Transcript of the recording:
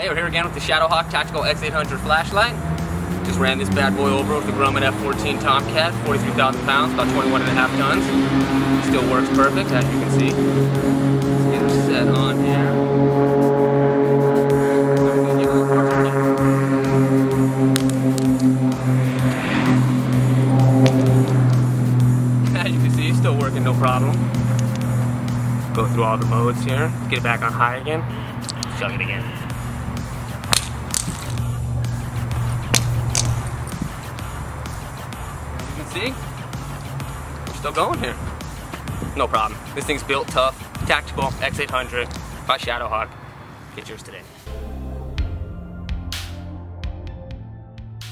Hey, we're here again with the Shadowhawk Tactical X800 flashlight. Just ran this bad boy over with the Grumman F14 Tomcat, 43,000 pounds, about 21.5 tons. Still works perfect, as you can see. Let's get her set on here. As you can see, still working no problem. Go through all the modes here, get it back on high again, chug it again. As you can see, we're still going here. No problem. This thing's built tough. Tactical X800 by Shadowhawk. Get yours today.